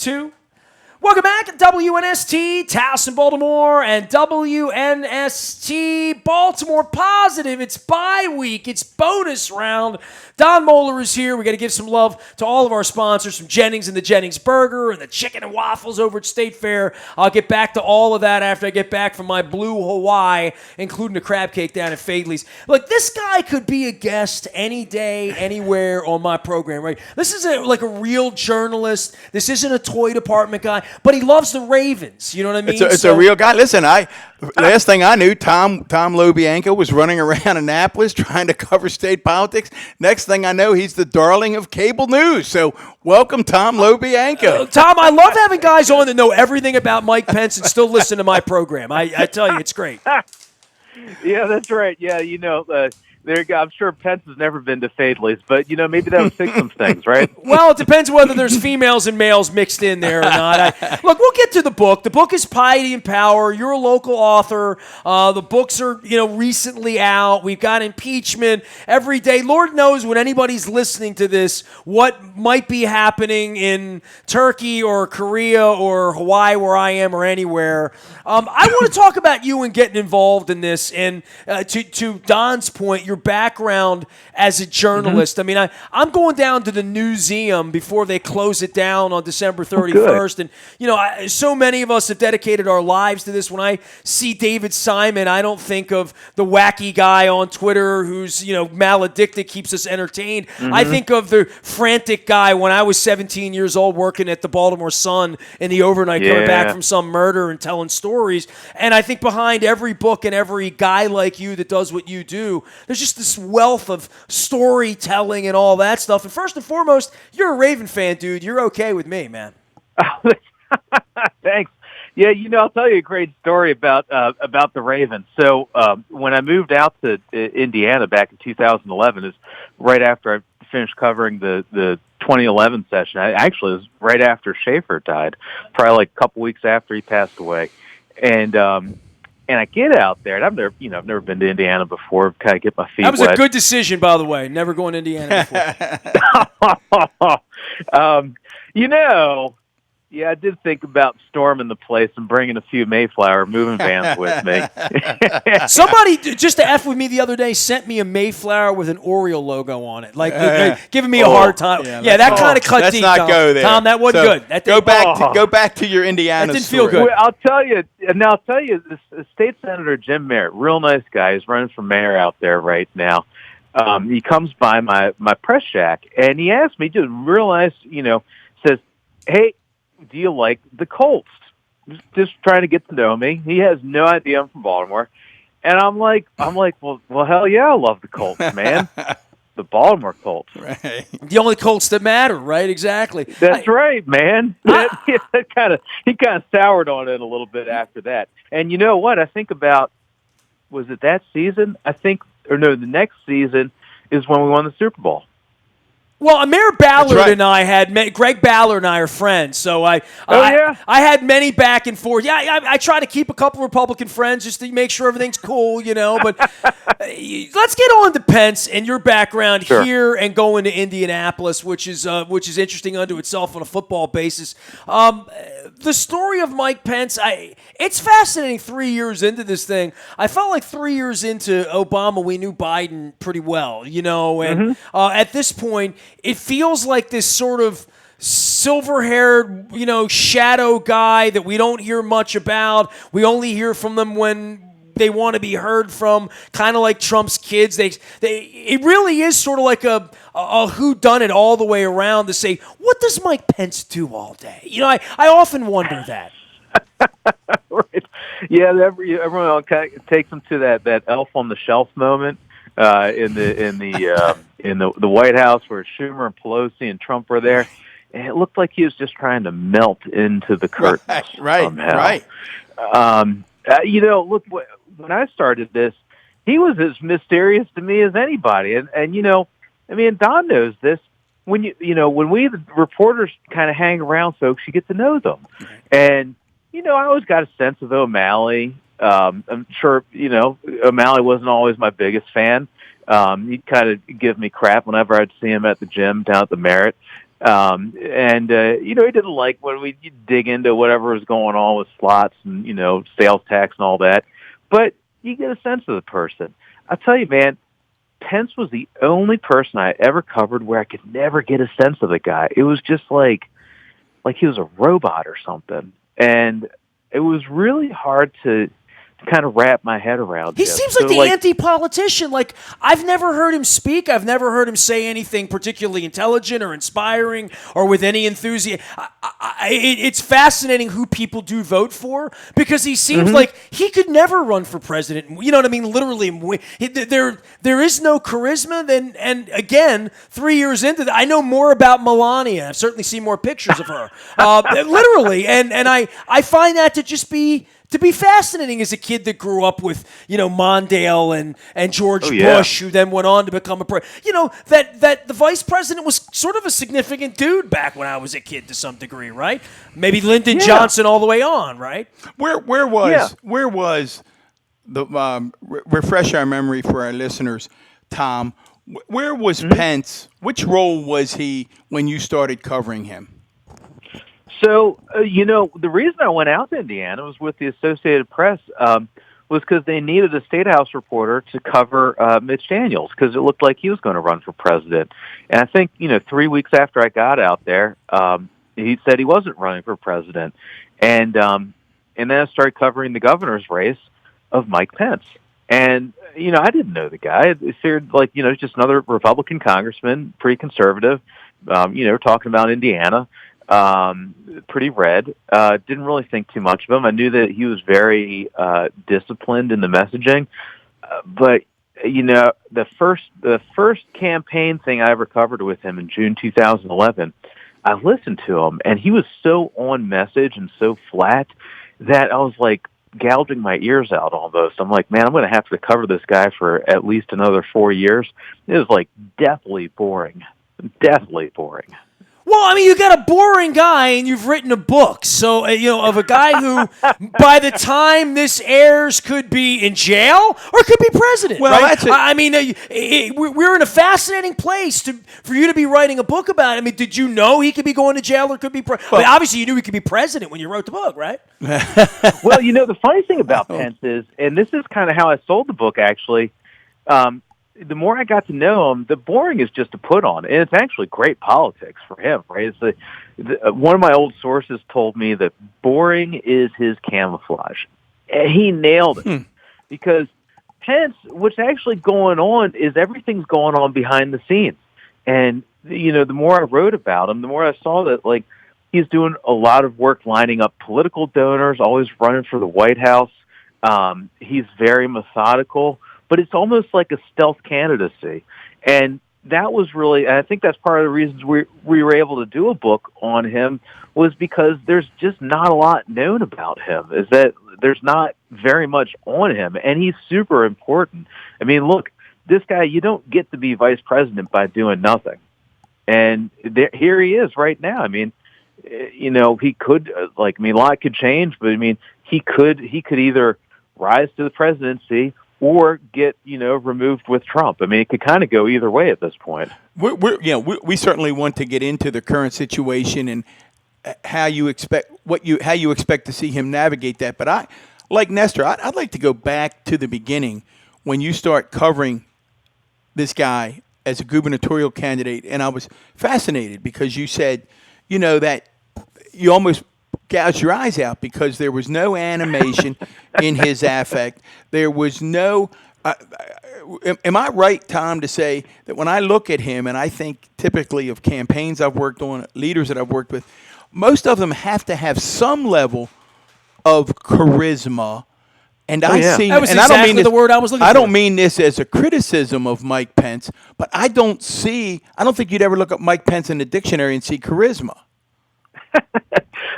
2. Welcome back to WNST, Towson, Baltimore, and WNST, Baltimore Positive. It's bye week. It's bonus round. Don Moeller is here. We got to give some love to all of our sponsors from Jennings and the Jennings Burger and the chicken and waffles over at State Fair. I'll get back to all of that after I get back from my blue Hawaii, including the crab cake down at Fadley's. Look, this guy could be a guest any day, anywhere on my program, right? This is like a real journalist. This isn't a toy department guy. But he loves the Ravens. You know what I mean? It's a real guy. Listen, last thing I knew, Tom LoBianco was running around Annapolis trying to cover state politics. Next thing I know, he's the darling of cable news. So welcome, Tom LoBianco. Tom, I love having guys on that know everything about Mike Pence and still listen to my program. I tell you, it's great. Yeah, that's right. Yeah, there you go. I'm sure Pence has never been to Fadley's, but, maybe that would fix some things, right? Well, it depends whether there's females and males mixed in there or not. Look, we'll get to the book. The book is Piety and Power. You're a local author. The books are, recently out. We've got impeachment every day. Lord knows when anybody's listening to this what might be happening in Turkey or Korea or Hawaii where I am or anywhere. I want to talk about you and getting involved in this. And to Don's point, your background as a journalist. Mm-hmm. I mean, I'm going down to the museum before they close it down on December 31st. And, so many of us have dedicated our lives to this. When I see David Simon, I don't think of the wacky guy on Twitter who's, maledicted, keeps us entertained. Mm-hmm. I think of the frantic guy when I was 17 years old working at the Baltimore Sun in the overnight, coming back from some murder and telling stories. And I think behind every book and every guy like you that does what you do, there's just this wealth of storytelling and all that stuff. And first and foremost, you're a Raven fan, dude. You're okay with me, man. Thanks. Yeah, I'll tell you a great story about the Ravens. So when I moved out to Indiana back in 2011, is right after I finished covering the 2011 session. Actually, it was right after Schaefer died, probably like a couple weeks after he passed away. And I get out there, and I've never been to Indiana before. Kind of get my feet wet. That was a good decision, by the way. Never going to Indiana before. Yeah, I did think about storming the place and bringing a few Mayflower moving vans with me. Somebody, just to F with me the other day, sent me a Mayflower with an Oriole logo on it, giving me a hard time. Yeah, that kind of cut deep. Let's not go there. Tom, that wasn't good. That go back to your Indiana. That didn't feel good. Well, I'll tell you, this State Senator Jim Merritt, real nice guy. He's running for mayor out there right now. He comes by my press shack, and he asked me, just real nice, says, "Hey, do you like the Colts?" Just trying to get to know me. He has no idea I'm from Baltimore. And I'm like, well, hell yeah, I love the Colts, man. The Baltimore Colts. Right. The only Colts that matter, right? Exactly. That's right, man. He kind of soured on it a little bit after that. And you know what? I think about, was it that season? The next season is when we won the Super Bowl. Well, Amir Ballard and I had Greg Ballard and I are friends, so I had many back and forth. Yeah, I try to keep a couple Republican friends just to make sure everything's cool, But let's get on to Pence and your background here and going to Indianapolis, which is interesting unto itself on a football basis. The story of Mike Pence, it's fascinating. 3 years into this thing, I felt like 3 years into Obama, we knew Biden pretty well, and at this point, it feels like this sort of silver-haired, shadow guy that we don't hear much about. We only hear from them when they want to be heard from, kind of like Trump's kids. It really is sort of like a whodunit all the way around to say, what does Mike Pence do all day? I often wonder that. Right. Yeah, everyone kind of takes them to that elf on the shelf moment. In the White House where Schumer and Pelosi and Trump were there, and it looked like he was just trying to melt into the curtains. Right. Look, when I started this, he was as mysterious to me as anybody, and Don knows this. When when we the reporters kind of hang around folks, you get to know them, and I always got a sense of O'Malley. I'm sure, O'Malley wasn't always my biggest fan. He'd kind of give me crap whenever I'd see him at the gym down at the Merritt. He didn't like when we dig into whatever was going on with slots and, sales tax and all that. But you get a sense of the person. I'll tell you, man, Pence was the only person I ever covered where I could never get a sense of the guy. It was just like he was a robot or something. And it was really hard to kind of wrap my head around. He seems like the anti-politician. Like, I've never heard him speak. I've never heard him say anything particularly intelligent or inspiring or with any enthusiasm. It's fascinating who people do vote for because he seems like he could never run for president. You know what I mean? Literally, there is no charisma. And again, 3 years into that, I know more about Melania. I've certainly seen more pictures of her. Literally. And I find that to just be fascinating as a kid that grew up with, Mondale and George Bush, who then went on to become that the vice president was sort of a significant dude back when I was a kid to some degree, right? Maybe Lyndon Johnson all the way on, right? Where was the refresh our memory for our listeners, Tom? Where was Pence? Which role was he when you started covering him? So, the reason I went out to Indiana was with the Associated Press was because they needed a State House reporter to cover Mitch Daniels because it looked like he was going to run for president. And I think, 3 weeks after I got out there, he said he wasn't running for president. And then I started covering the governor's race of Mike Pence. And, I didn't know the guy. It figured just another Republican congressman, pretty conservative, talking about Indiana. Pretty red. Didn't really think too much of him. I knew that he was very disciplined in the messaging, but the first campaign thing I ever covered with him in June 2011, I listened to him, and he was so on message and so flat that I was like gouging my ears out almost. I'm like, man, I'm going to have to cover this guy for at least another 4 years. It was like deathly boring. Well, I mean, you got a boring guy, and you've written a book. So, of a guy who, by the time this airs, could be in jail or could be president. Well, right? that's it. I mean, we're in a fascinating place for you to be writing a book about it. I mean, did you know he could be going to jail or could be president? Well, obviously, you knew he could be president when you wrote the book, right? Well, the funny thing about Pence is, and this is kind of how I sold the book, actually, the more I got to know him, the boring is just a put on, and it's actually great politics for him, right? It's one of my old sources told me that boring is his camouflage. And he nailed it because Pence, what's actually going on is everything's going on behind the scenes. And, the more I wrote about him, the more I saw that, he's doing a lot of work lining up political donors, always running for the White House. He's very methodical. But it's almost like a stealth candidacy. And that was really, I think that's part of the reasons we were able to do a book on him was because there's just not a lot known about him, is that there's not very much on him. And he's super important. I mean, look, this guy, you don't get to be vice president by doing nothing. And here he is right now. I mean, he could, a lot could change, but I mean, he could either rise to the presidency or get, removed with Trump. I mean, it could kind of go either way at this point. We certainly want to get into the current situation and how you expect to see him navigate that. But like Nestor, I'd like to go back to the beginning when you start covering this guy as a gubernatorial candidate, and I was fascinated because you said, that you almost gouged your eyes out because there was no animation in his affect. There was no am I right, Tom, to say that when I look at him and I think typically of campaigns I've worked on, leaders that I've worked with, most of them have to have some level of charisma. And that was exactly the word I was looking for. I don't mean this as a criticism of Mike Pence, but I don't think you'd ever look up Mike Pence in the dictionary and see charisma.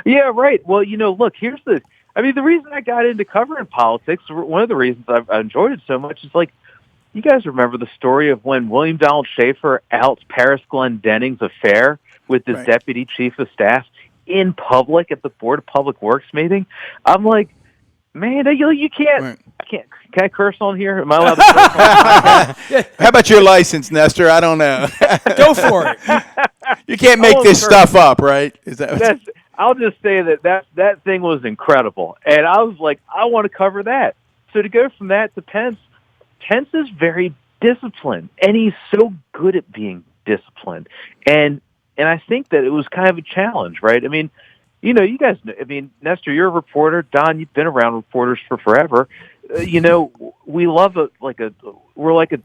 Yeah, right. Well, look, the reason I got into covering politics, one of the reasons I enjoyed it so much is you guys remember the story of when William Donald Schaefer outs Paris Glendenning's affair with his deputy chief of staff in public at the Board of Public Works meeting? I'm like, man, you can't. Right. Can I curse on here? Am I allowed to curse on? How about your license, Nestor? I don't know. Go for it. You can't make this stuff up, right? Is that? I'll just say that thing was incredible, and I was like, I want to cover that. So to go from that to Pence is very disciplined, and he's so good at being disciplined, and I think that it was kind of a challenge, right? I mean, you know, you guys know, I mean, Nestor, you're a reporter. Don, you've been around reporters for forever. You know, we love we're like a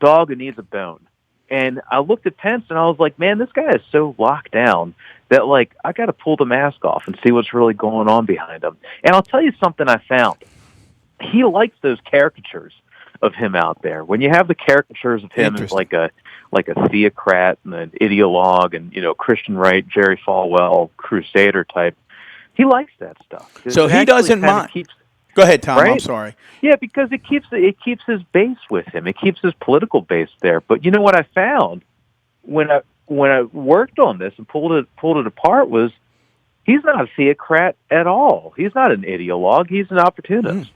dog who needs a bone. And I looked at Pence and I was like, man, this guy is so locked down that, like, I got to pull the mask off and see what's really going on behind him. And I'll tell you something I found. He likes those caricatures of him out there. When you have the caricatures of him as like a theocrat and an ideologue and, you know, Christian right, Jerry Falwell, crusader type, he likes that stuff. So he doesn't mind. Go ahead, Tom. Right? I'm sorry. Yeah, because it keeps his base with him. It keeps his political base there. But you know what I found when I worked on this and pulled it apart was he's not a theocrat at all. He's not an ideologue. He's an opportunist.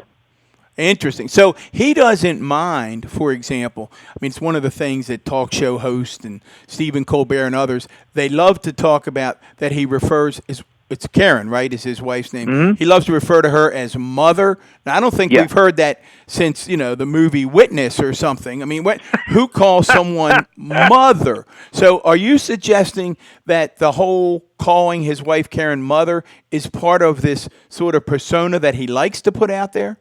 Interesting. So he doesn't mind, for example, I mean, it's one of the things that talk show hosts and Stephen Colbert and others, they love to talk about that he refers, it's Karen, right, is his wife's name. Mm-hmm. He loves to refer to her as mother. Now, I don't think we've heard that since, you know, the movie Witness or something. I mean, who calls someone mother? So are you suggesting that the whole calling his wife Karen mother is part of this sort of persona that he likes to put out there?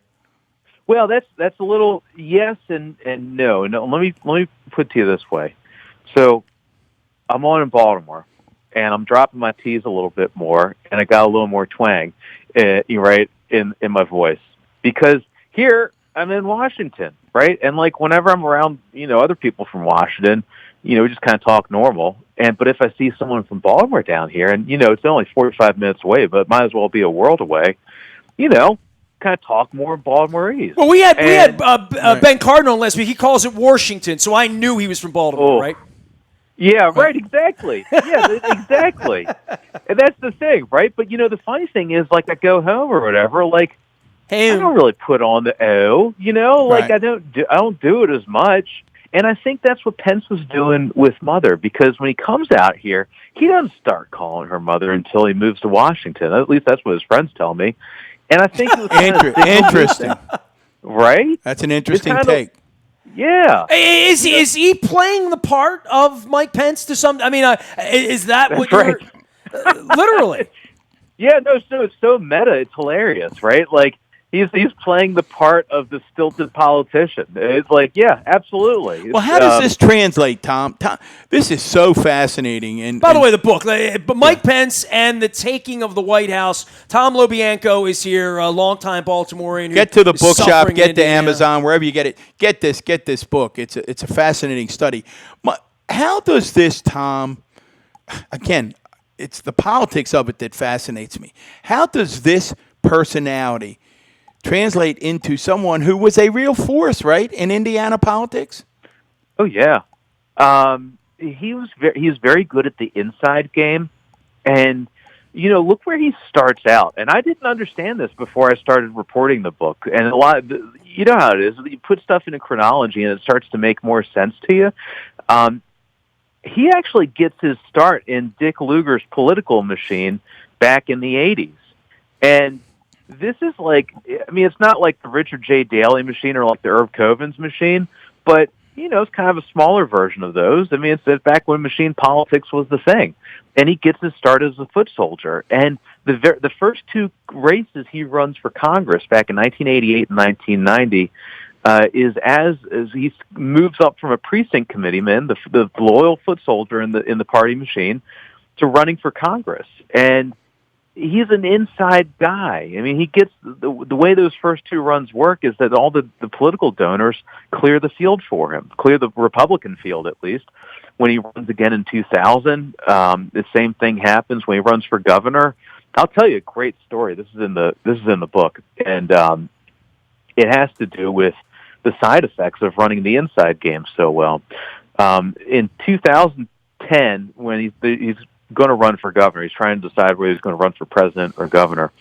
Well, that's a little yes and no. No, let me put it to you this way. So I'm on in Baltimore, and I'm dropping my T's a little bit more, and I got a little more twang, right, in my voice. Because here I'm in Washington, right? And like whenever I'm around, you know, other people from Washington, you know, we just kind of talk normal. But if I see someone from Baltimore down here, and, you know, it's only 45 minutes away, but it might as well be a world away, you know, kind of talk more Baltimoreese. Well, we had Ben Cardinal last week. He calls it Washington, so I knew he was from Baltimore, right? Yeah, right, exactly. Yeah, exactly. And that's the thing, right? But, you know, the funny thing is, like, I go home or whatever, like, I don't really put on the O, you know? Like, I don't do it as much. And I think that's what Pence was doing with Mother, because when he comes out here, he doesn't start calling her Mother until he moves to Washington. At least that's what his friends tell me. And I think it was interesting, right? That's an interesting take. Yeah, is he playing the part of Mike Pence to some? I mean, is that that's what right. you're literally? Yeah, no, it's so meta. It's hilarious, right? Like he's playing the part of the stilted politician. It's like, yeah, absolutely. Well, how does this translate, Tom? This is so fascinating. And by the way, the book, but Mike Pence and the taking of the White House. Tom LoBianco is here, a longtime Baltimorean. Get to the bookshop, get to Amazon, wherever you get it. Get this book. It's a fascinating study. How does this, Tom? Again, it's the politics of it that fascinates me. How does this personality translate into someone who was a real force, right, in Indiana politics? Oh yeah, he's very good at the inside game, and you know, look where he starts out. And I didn't understand this before I started reporting the book. And you know how it is. You put stuff in a chronology, and it starts to make more sense to you. He actually gets his start in Dick Lugar's political machine back in the 80s, and this is like, I mean, it's not like the Richard J. Daley machine or like the Irv Coven's machine, but, you know, it's kind of a smaller version of those. I mean, it's back when machine politics was the thing. And he gets his start as a foot soldier. And the first two races he runs for Congress back in 1988 and 1990 is as he moves up from a precinct committeeman, the loyal foot soldier in the party machine, to running for Congress. And he's an inside guy. I mean, he gets the way those first two runs work is that all the political donors clear the field for him, clear the Republican field at least. When he runs again in 2000, the same thing happens when he runs for governor. I'll tell you a great story. This is in the book, and it has to do with the side effects of running the inside game so well. In 2010, when he's going to run for governor. He's trying to decide whether he's going to run for president or governor.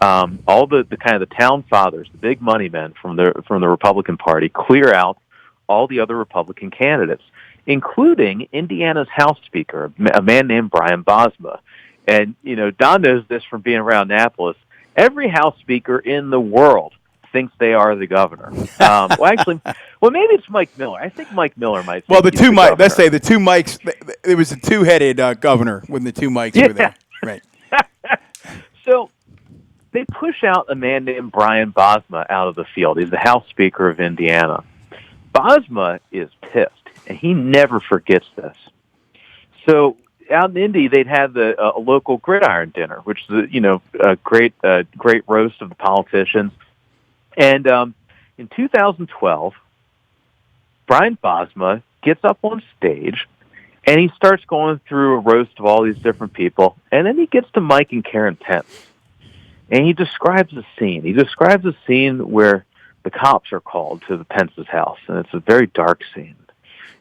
All the kind of the town fathers, the big money men from the Republican Party, clear out all the other Republican candidates. including Indiana's House Speaker, a man named Brian Bosma. And, Don knows this from being around Annapolis. Every House Speaker in the world thinks they are the governor. Maybe it's Mike Miller. I think Mike Miller might. Well, let's say the two Mikes. There was a two-headed governor when the two Mikes were there. Right. So they push out a man named Brian Bosma out of the field. He's the House Speaker of Indiana. Bosma is pissed, and he never forgets this. So out in Indy, they'd have a local gridiron dinner, which is a great roast of the politicians. And in 2012, Brian Bosma gets up on stage, and he starts going through a roast of all these different people, and then he gets to Mike and Karen Pence, and he describes a scene. He describes a scene where the cops are called to the Pence's house, and it's a very dark scene.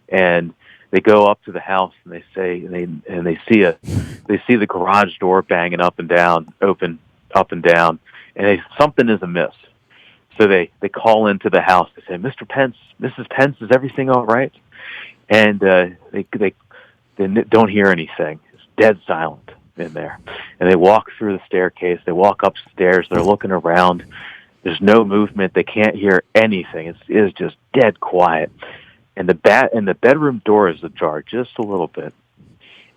And they go up to the house, and they say, and they see the garage door banging up and down, open up and down, and something is amiss. So they call into the house. They say, "Mr. Pence, Mrs. Pence, is everything all right?" And they don't hear anything. It's dead silent in there. And they walk through the staircase. They walk upstairs. They're looking around. There's no movement. They can't hear anything. It is just dead quiet. And the bedroom door is ajar just a little bit.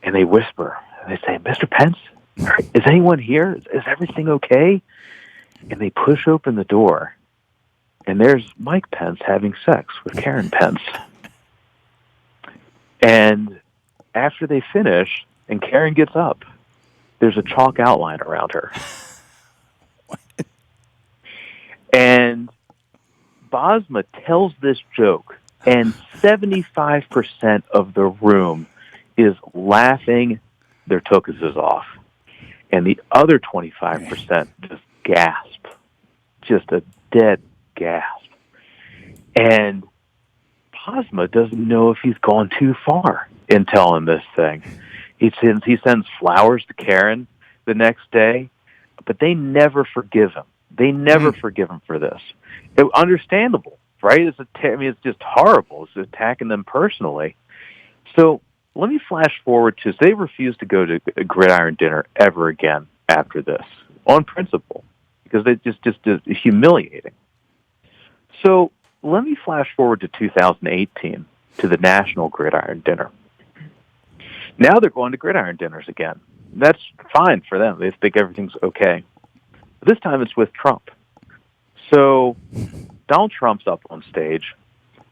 And they whisper. And they say, "Mr. Pence, is anyone here? Is everything okay?" And they push open the door. And there's Mike Pence having sex with Karen Pence. And after they finish, and Karen gets up, there's a chalk outline around her. And Bosma tells this joke, and 75% of the room is laughing their tuchuses off. And the other 25% just gasp. Just a dead gasp. And Bosma doesn't know if he's gone too far in telling this thing. He sends flowers to Karen the next day, but they never forgive him. They never forgive him for this. Understandable, right? It's just horrible. It's attacking them personally. So let me flash forward to, they refuse to go to a gridiron dinner ever again after this, on principle, because they just humiliating. So let me flash forward to 2018 to the National Gridiron Dinner. Now they're going to gridiron dinners again. That's fine for them. They think everything's okay. But this time it's with Trump. So Donald Trump's up on stage,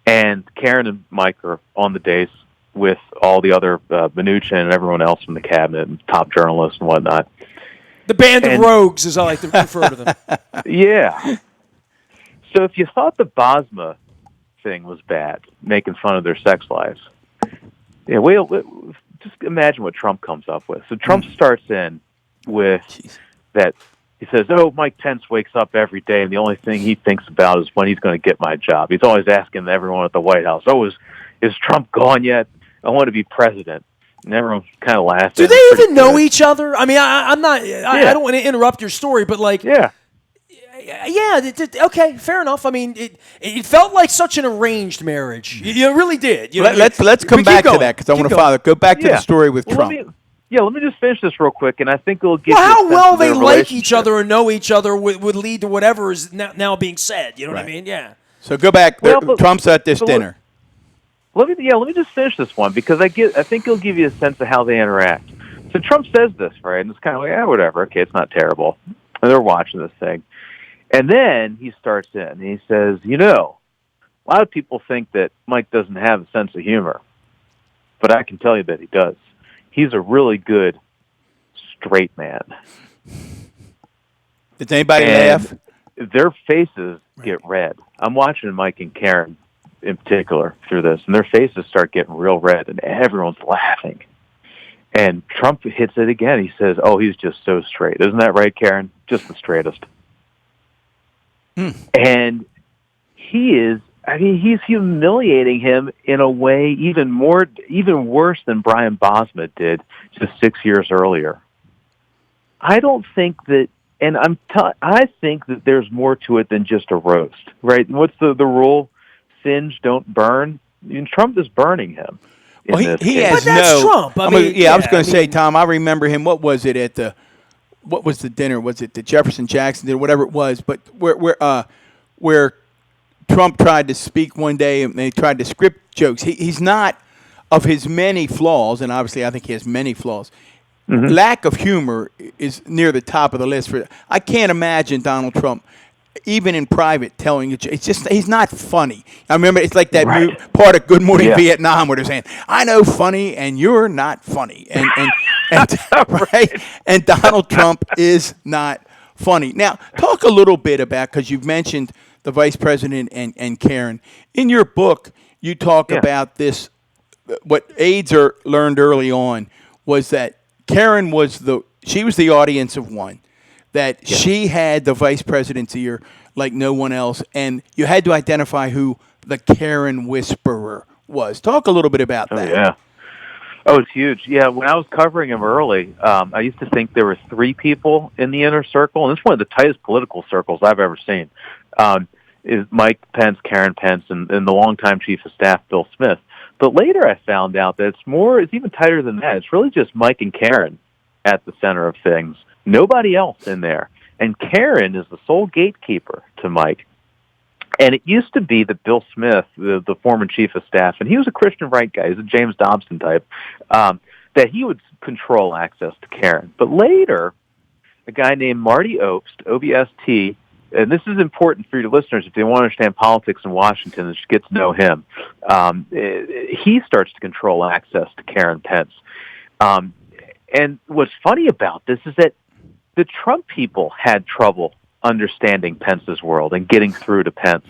and Karen and Mike are on the dais with all the other Mnuchin and everyone else from the cabinet and top journalists and whatnot. The band of rogues, as I like to refer to them. Yeah. So if you thought the Bosma thing was bad, making fun of their sex lives, just imagine what Trump comes up with. So Trump starts in with that. He says, "Oh, Mike Pence wakes up every day, and the only thing he thinks about is when he's going to get my job. He's always asking everyone at the White House, 'Oh, is Trump gone yet? I want to be president.'" And everyone's kind of laughing. Do they even know each other? I mean, I'm not. I don't want to interrupt your story, but okay, fair enough. I mean, it felt like such an arranged marriage. You really did. Let's come back to that because I want to go back to the story with Trump. Let me just finish this real quick, and I think it'll give how well they like each other or know each other would lead to whatever is now being said. You know what I mean? Yeah. So go back. Trump's at this dinner. Let me just finish this one because I think it'll give you a sense of how they interact. So Trump says this, right? And it's kind of like, whatever. Okay, it's not terrible. And they're watching this thing. And then he starts in, and he says, a lot of people think that Mike doesn't have a sense of humor, but I can tell you that he does. He's a really good straight man. Did anybody laugh? Their faces get red. I'm watching Mike and Karen in particular through this, and their faces start getting real red, and everyone's laughing. And Trump hits it again. He says, "Oh, he's just so straight. Isn't that right, Karen? Just the straightest." And he's humiliating him in a way even worse than Brian Bosma did just 6 years earlier. I don't think that, and I think that there's more to it than just a roast, right? What's the rule? Singe, don't burn. I mean, Trump is burning him. Well, he has but that's Trump. I was going to say, Tom, I remember him. What was it at what was the dinner? Was it the Jefferson Jackson dinner, whatever it was? But where Trump tried to speak one day and they tried to script jokes. He's not, of his many flaws, and obviously I think he has many flaws. Mm-hmm. Lack of humor is near the top of the list. I can't imagine Donald Trump, even in private, telling you. It's just he's not funny. I remember it's like that part of Good Morning Vietnam where they're saying, "I know funny, and you're not funny," and right. And Donald Trump is not funny. Now, talk a little bit about, because you've mentioned the vice president and Karen in your book. You talk about this. What aides learned early on was that Karen was the audience of one, that she had the vice president's ear like no one else, and you had to identify who the Karen whisperer was. Talk a little bit about that. Yeah. Oh, it's huge. Yeah, when I was covering him early, I used to think there were 3 people in the inner circle, and it's one of the tightest political circles I've ever seen, is Mike Pence, Karen Pence, and the longtime chief of staff, Bill Smith. But later I found out that it's even tighter than that. It's really just Mike and Karen at the center of things. Nobody else in there. And Karen is the sole gatekeeper to Mike. And it used to be that Bill Smith, the former chief of staff, and he was a Christian right guy, he's a James Dobson type, that he would control access to Karen. But later, a guy named Marty Obst, OBST, and this is important for your listeners if they want to understand politics in Washington and just get to know him. He starts to control access to Karen Pence. And what's funny about this is that the Trump people had trouble understanding Pence's world and getting through to Pence.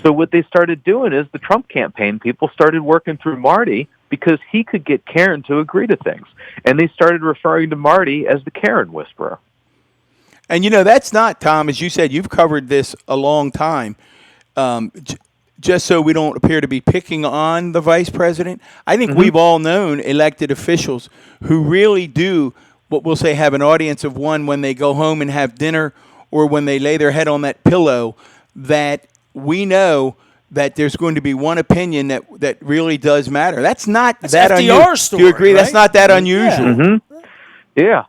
So what they started doing is the Trump campaign people started working through Marty because he could get Karen to agree to things. And they started referring to Marty as the Karen whisperer. And, that's not, Tom, as you said, you've covered this a long time, just so we don't appear to be picking on the vice president. I think we've all known elected officials who really do, what we'll say, have an audience of one when they go home and have dinner or when they lay their head on that pillow, that we know that there's going to be one opinion that really does matter. That's not that unusual. Story, do you agree? Right? That's not that unusual. Yeah. Mm-hmm. Yeah.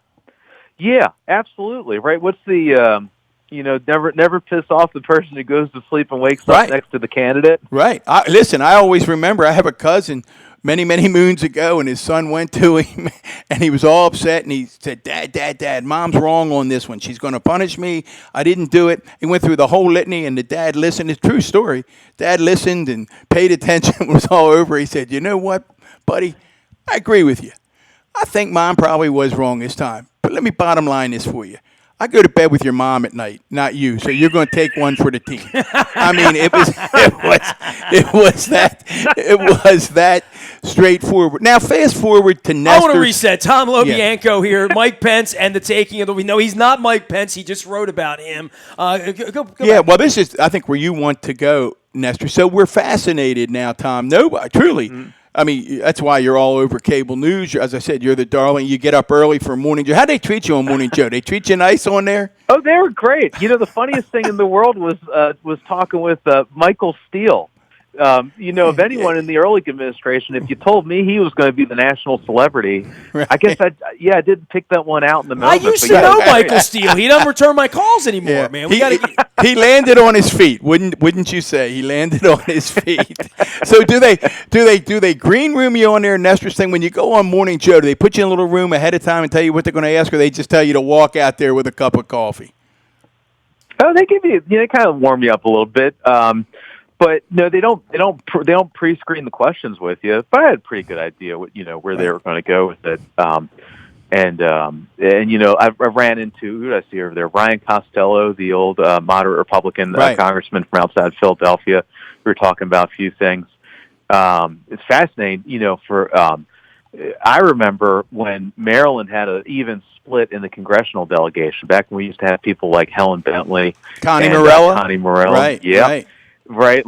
Yeah, absolutely. Right. What's the, never piss off the person who goes to sleep and wakes up next to the candidate. Right. Listen, I always remember I have a cousin many, many moons ago, and his son went to him, and he was all upset, and he said, Dad, Mom's wrong on this one. She's going to punish me. I didn't do it. He went through the whole litany, and the dad listened. It's a true story. Dad listened and paid attention. It was all over. He said, you know what, buddy? I agree with you. I think Mom probably was wrong this time. But let me bottom line this for you. I go to bed with your mom at night, not you. So you're going to take one for the team. I mean, it was that straightforward. Now, fast forward to Nestor. I want to reset. Tom LoBianco here, Mike Pence, and the taking of the. No, he's not Mike Pence. He just wrote about him. Go back. Well, this is, I think, where you want to go, Nestor. So we're fascinated now, Tom. Nobody, truly. Mm-hmm. I mean, that's why you're all over cable news. As I said, you're the darling. You get up early for Morning Joe. How do they treat you on Morning Joe? They treat you nice on there? Oh, they were great. The funniest thing in the world was talking with Michael Steele. Of anyone in the Ehrlich administration, if you told me he was going to be the national celebrity, right. I guess I didn't pick that one out in the moment. I used to know Michael Steele. He doesn't return my calls anymore, man. He landed on his feet, wouldn't you say? He landed on his feet. So do they green room you on there, Nestor's thing? When you go on Morning Joe, do they put you in a little room ahead of time and tell you what they're going to ask, or they just tell you to walk out there with a cup of coffee? Oh, they give you, they kind of warm you up a little bit. But no, they don't pre-screen the questions with you. But I had a pretty good idea where they were going to go with it. I ran into, who did I see over there? Ryan Costello, the old moderate Republican congressman from outside Philadelphia. We were talking about a few things. It's fascinating, I remember when Maryland had an even split in the congressional delegation, back when we used to have people like Helen Bentley. Connie Morella. Right, yeah. Right,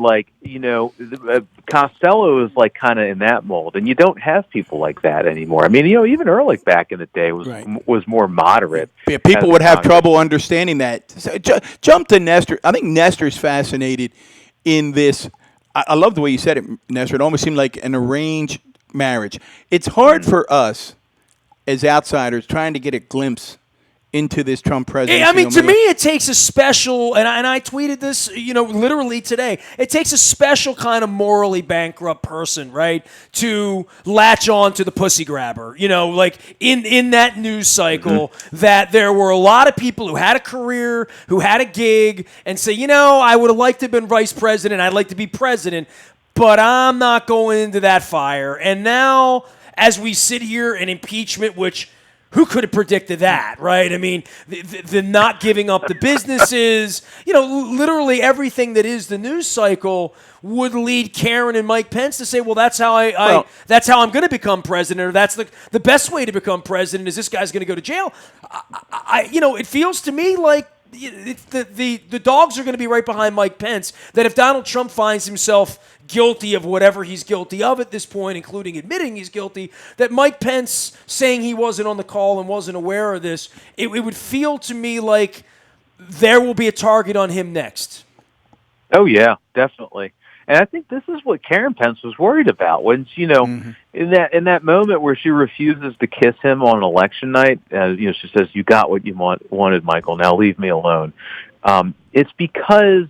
Costello is kind of in that mold, and you don't have people like that anymore. I mean, even Ehrlich back in the day was more moderate. Yeah, people would have trouble understanding that. So, jump to Nestor. I think Nestor's fascinated in this. I love the way you said it, Nestor. It almost seemed like an arranged marriage. It's hard for us as outsiders trying to get a glimpse into this Trump presidency. I mean, to me, it takes a special, and I tweeted this, literally today. It takes a special kind of morally bankrupt person, right, to latch on to the pussy grabber. Like in that news cycle, that there were a lot of people who had a career, who had a gig, and say, I would have liked to have been vice president. I'd like to be president, but I'm not going into that fire. And now, as we sit here in impeachment, which who could have predicted that, right? I mean, the not giving up the businesses, literally everything that is the news cycle would lead Karen and Mike Pence to say, well, that's how that's how I'm going to become president, or that's the best way to become president is this guy's going to go to jail. It feels to me like the dogs are going to be right behind Mike Pence, that if Donald Trump finds himself guilty of whatever he's guilty of at this point, including admitting he's guilty, that Mike Pence saying he wasn't on the call and wasn't aware of this, it would feel to me like there will be a target on him next. Oh, yeah, definitely. And I think this is what Karen Pence was worried about when, in that moment where she refuses to kiss him on election night, she says, "You got what you wanted, Michael. Now leave me alone." It's because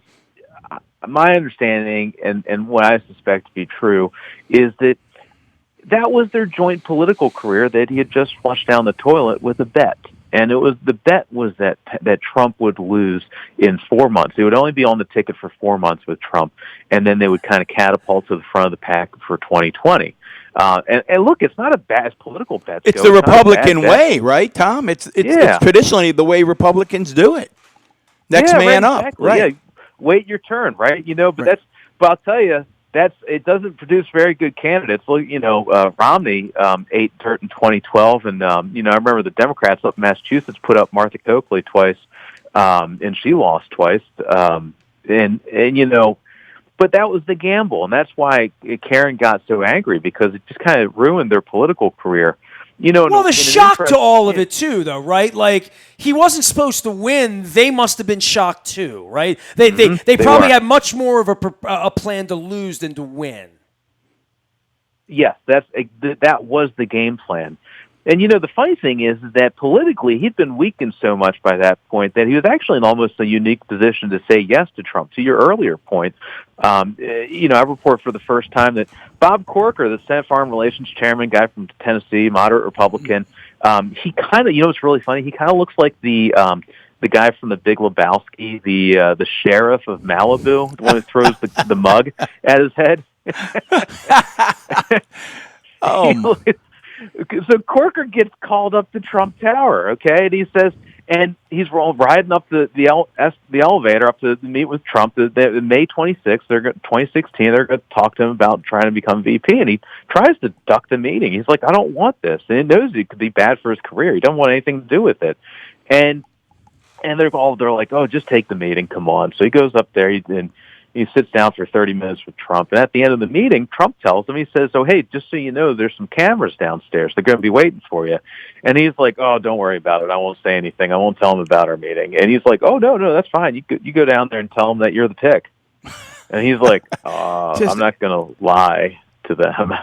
my understanding and what I suspect to be true is that was their joint political career that he had just flushed down the toilet with a bet. And the bet was that Trump would lose in 4 months. He would only be on the ticket for 4 months with Trump, and then they would kind of catapult to the front of the pack for 2020. And look, it's not a bad political bet. It's the Republican way, right, Tom? It's traditionally the way Republicans do it. Next man up, exactly. right? Yeah. Wait your turn, right? But I'll tell you, it doesn't produce very good candidates. Look, Romney ate dirt in 2012, and I remember the Democrats up in Massachusetts put up Martha Coakley twice, and she lost twice. But that was the gamble, and that's why Karen got so angry, because it just kind of ruined their political career. Well, the shock to all of it, too, though, right? Like, he wasn't supposed to win. They must have been shocked, too, right? They probably had much more of a plan to lose than to win. Yes, that was the game plan. And, the funny thing is that politically he'd been weakened so much by that point that he was actually in almost a unique position to say yes to Trump. To your earlier point, I report for the first time that Bob Corker, the Senate Foreign Relations Chairman, guy from Tennessee, moderate Republican, he kind of, it's really funny, he kind of looks like the guy from The Big Lebowski, the sheriff of Malibu, the one who throws the mug at his head. Oh, so Corker gets called up to Trump Tower, okay, and he says, and he's riding up the elevator up to meet with Trump. May 26th, 2016, they're going to talk to him about trying to become VP, and he tries to duck the meeting. He's like, I don't want this, and he knows it could be bad for his career. He doesn't want anything to do with it, and they're like, oh, just take the meeting, come on. So he goes up there, and he sits down for 30 minutes with Trump. And at the end of the meeting, Trump tells him, he says, oh, hey, just so you know, there's some cameras downstairs. They're going to be waiting for you. And he's like, oh, don't worry about it. I won't say anything. I won't tell him about our meeting. And he's like, oh, no, that's fine. You go down there and tell them that you're the pick. And he's like, I'm not going to lie to them.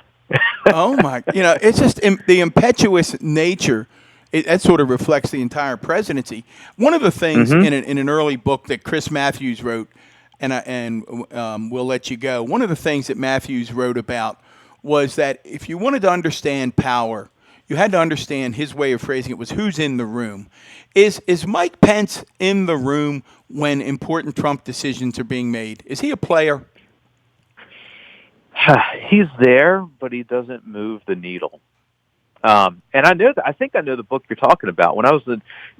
Oh, my. It's just the impetuous nature. That sort of reflects the entire presidency. One of the things in an early book that Chris Matthews wrote, and we'll let you go. One of the things that Matthews wrote about was that if you wanted to understand power, you had to understand his way of phrasing it was who's in the room. Is Mike Pence in the room when important Trump decisions are being made? Is he a player? He's there, but he doesn't move the needle. And I think I know the book you're talking about. When I was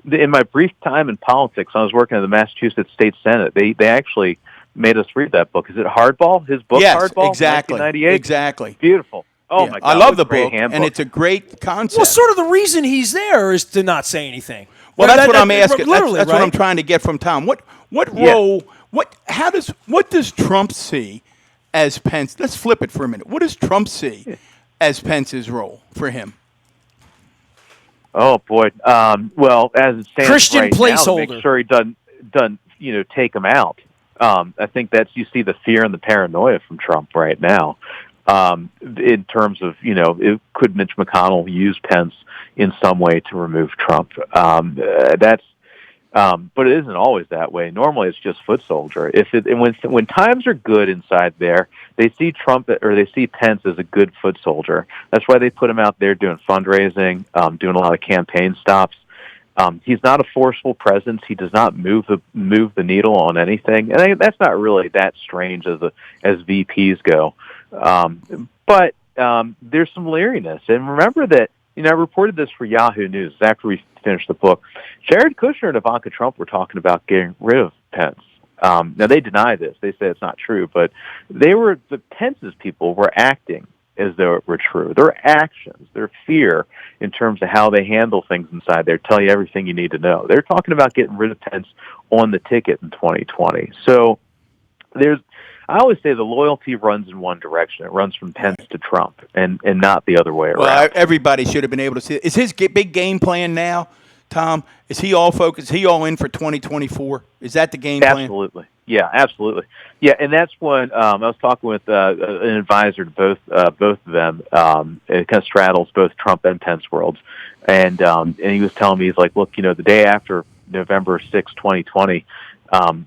in my brief time in politics, I was working at the Massachusetts State Senate. They actually made us read that book. Is it Hardball? His book, yes, Hardball? Exactly. 1998? Exactly. Beautiful. Oh, my God. I love the book, handbook. and it's a great concept. Well, sort of the reason he's there is to not say anything. Well, that's what I'm asking. Literally, that's right? what I'm trying to get from Tom. What role? What does Trump see as Pence? Let's flip it for a minute. What does Trump see as Pence's role for him? Oh boy. Well, as it stands Christian right placeholder. now, to make sure he doesn't take him out. I think you see the fear and the paranoia from Trump right now. in terms of, could Mitch McConnell use Pence in some way to remove Trump? But it isn't always that way. Normally, it's just foot soldier. When times are good inside there, they see Trump or they see Pence as a good foot soldier. That's why they put him out there doing fundraising, doing a lot of campaign stops. He's not a forceful presence. He does not move the needle on anything, and that's not really that strange as VPs go. But there's some leeriness, and remember that. I reported this for Yahoo News after we finished the book. Jared Kushner and Ivanka Trump were talking about getting rid of Pence. Now, they deny this. They say it's not true, but the Pence's people were acting as though it were true. Their actions, their fear in terms of how they handle things inside there tell you everything you need to know. They're talking about getting rid of Pence on the ticket in 2020. So I always say the loyalty runs in one direction. It runs from Pence to Trump and not the other way around. Well, everybody should have been able to see it. Is his big game plan now, Tom? Is he all focused? Is he all in for 2024? Is that the game plan? Absolutely. Yeah, absolutely. Yeah, and that's when I was talking with an advisor to both of them. It kind of straddles both Trump and Pence worlds. And he was telling me, he's like, look, the day after November 6, 2020,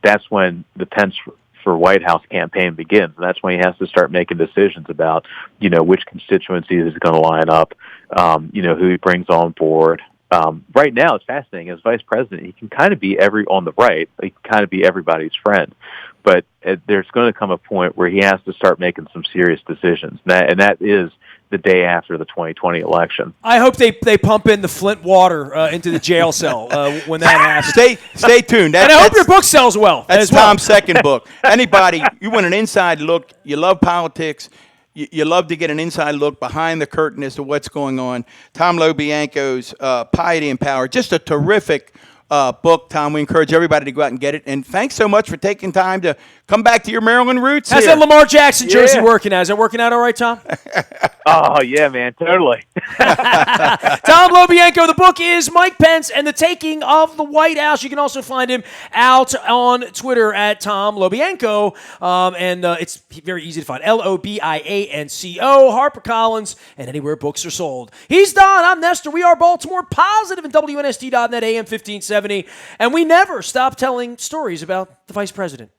that's when the Pence for White House campaign begins. And that's when he has to start making decisions about, which constituencies he's going to line up, who he brings on board. Right now, it's fascinating. As vice president, he can kind of be on the right. He can kind of be everybody's friend. But there's going to come a point where he has to start making some serious decisions. And that is the day after the 2020 election. I hope they pump in the Flint water into the jail cell when that happens. Stay tuned. And I hope your book sells well. That's Tom's second book. Anybody, you want an inside look, you love politics, you love to get an inside look behind the curtain as to what's going on. Tom LoBianco's Piety and Power, just a terrific book, Tom. We encourage everybody to go out and get it. And thanks so much for taking time to come back to your Maryland roots. How's that Lamar Jackson jersey working out? Is that working out all right, Tom? Oh, yeah, man, totally. Tom LoBianco, the book is Mike Pence and the Taking of the White House. You can also find him out on Twitter at Tom LoBianco, and it's very easy to find. LoBianco, HarperCollins, and anywhere books are sold. He's Don. I'm Nestor. We are Baltimore Positive and WNST.net AM 1570, and we never stop telling stories about the Vice President.